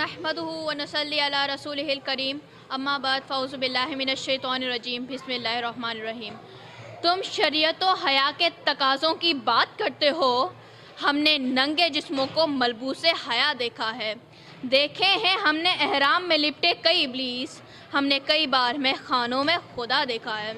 नहमदुहु व नसल्ली अला रसूलिहिल करीम अम्मा बाद फ़ौज़ु बिल्लाहि मिनश्शैतानिर रजीम बिस्मिल्लाहिर्रहमानिर्रहीम। तुम शरीयत व हया के तकाज़ों की बात करते हो, हमने नंगे जिस्मों को मलबूसे हया देखा है। देखे हैं हमने एहराम में लिपटे कई इब्लीस, हमने कई बार में खानों में खुदा देखा है।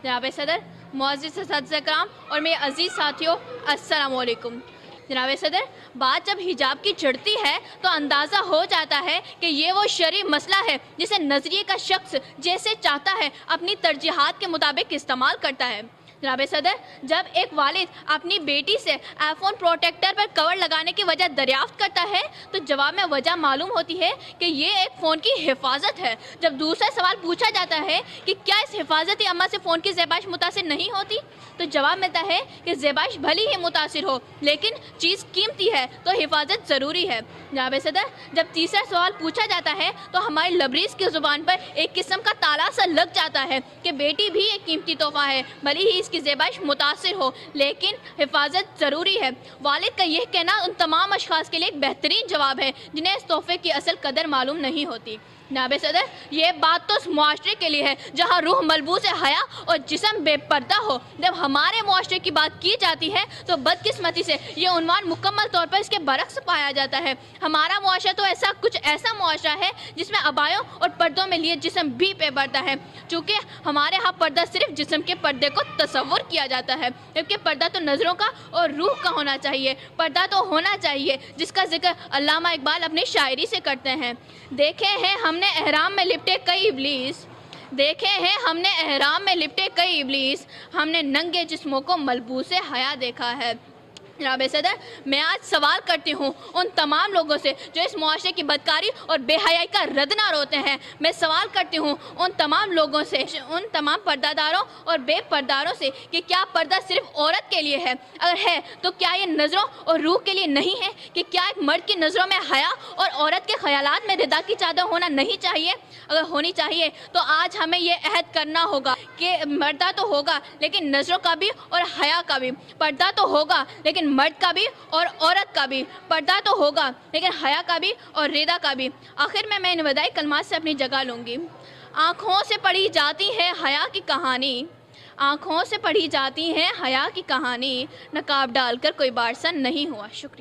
जनाब सदर, मुअज़्ज़िज़ सदात-ए-किराम और मेरे अज़ीज़ साथियों, अस्सलाम वालेकुम। जनाब सदर, बात जब हिजाब की चिढ़ती है तो अंदाज़ा हो जाता है कि ये वो शरई मसला है जिसे नज़रिए का शख्स जैसे चाहता है अपनी तरजीहात के मुताबिक इस्तेमाल करता है। जनाब सदर, जब एक वालिद अपनी बेटी से आईफोन प्रोटेक्टर पर कवर लगाने की वजह दरियाफ्त करता है तो जवाब में वजह मालूम होती है कि ये एक फ़ोन की हिफाजत है। जब दूसरा सवाल पूछा जाता है कि क्या इस हिफाजती अमल से फ़ोन की ज़ेबाइश मुतासिर नहीं होती, तो जवाब मिलता है कि ज़ेबाइश भली ही मुतासिर हो, लेकिन चीज़ कीमती है तो हिफाजत ज़रूरी है। जनाब सदर, जब तीसरा सवाल पूछा जाता है तो हमारी लबरीज़ की ज़ुबान पर एक किस्म का ताला सा लग जाता है कि बेटी भी एक कीमती तोहफ़ा है, भली ही इसकी ज़ेबाइश मुतासिर हो, लेकिन हिफाजत ज़रूरी है। वालिद का यह कहना उन तमाम अशख़ास के लिए एक बेहतरीन जवाब है जिन्हें इस तोहफ़े की असल कदर मालूम नहीं होती। जनाब सदर, ये बात तो उस मुआशरे के लिए है जहाँ रूह मलबूस हया और जिस्म बेपर्दा हो। जब हमारे मुआशरे की बात की जाती है तो बदकिस्मती से ये उन्वान मुकम्मल तौर पर इसके बरक्स पाया जाता है। हमारा मुआशरा तो ऐसा मुआशरा है जिसमें अबायों और पर्दों में लिए जिस्म भी बेपर्दा है। चूँकि हमारे यहाँ पर्दा सिर्फ जिस्म के पर्दे को तसव्वुर किया जाता है, जबकि पर्दा तो नज़रों का और रूह का होना चाहिए। पर्दा तो होना चाहिए जिसका जिक्र अल्लामा इकबाल अपनी शायरी से करते हैं। देखे हैं हमने एहराम में लिपटे कई इब्लीस, देखे हैं हमने एहराम में लिपटे कई इब्लीस, हमने नंगे जिस्मों को मलबूसे हया देखा है। जनाब सदर, मैं आज सवाल करती हूँ उन तमाम लोगों से जो इस मुआशरे की बदकारी और बेहयाई का रदना रोते हैं। मैं सवाल करती हूँ उन तमाम लोगों से, उन तमाम पर्दादारों और बेपर्दारों से कि क्या पर्दा सिर्फ औरत के लिए है? अगर है तो क्या ये नज़रों और रूह के लिए नहीं है? कि क्या एक मर्द की नज़रों में हया और औरत के ख्यालात में रिदा की चादर होना नहीं चाहिए? अगर होनी चाहिए तो आज हमें ये अहद करना होगा कि पर्दा तो होगा लेकिन नज़रों का भी और हया का भी। पर्दा तो होगा लेकिन मर्द का भी और औरत का भी। पर्दा तो होगा लेकिन हया का भी और रिदा का भी। आखिर में मैं इन वदाई कलमात से अपनी जगह लूँगी। आँखों से पढ़ी जाती है हया की कहानी, आँखों से पढ़ी जाती है हया की कहानी, नकाब डालकर कोई बारसा नहीं हुआ। शुक्रिया।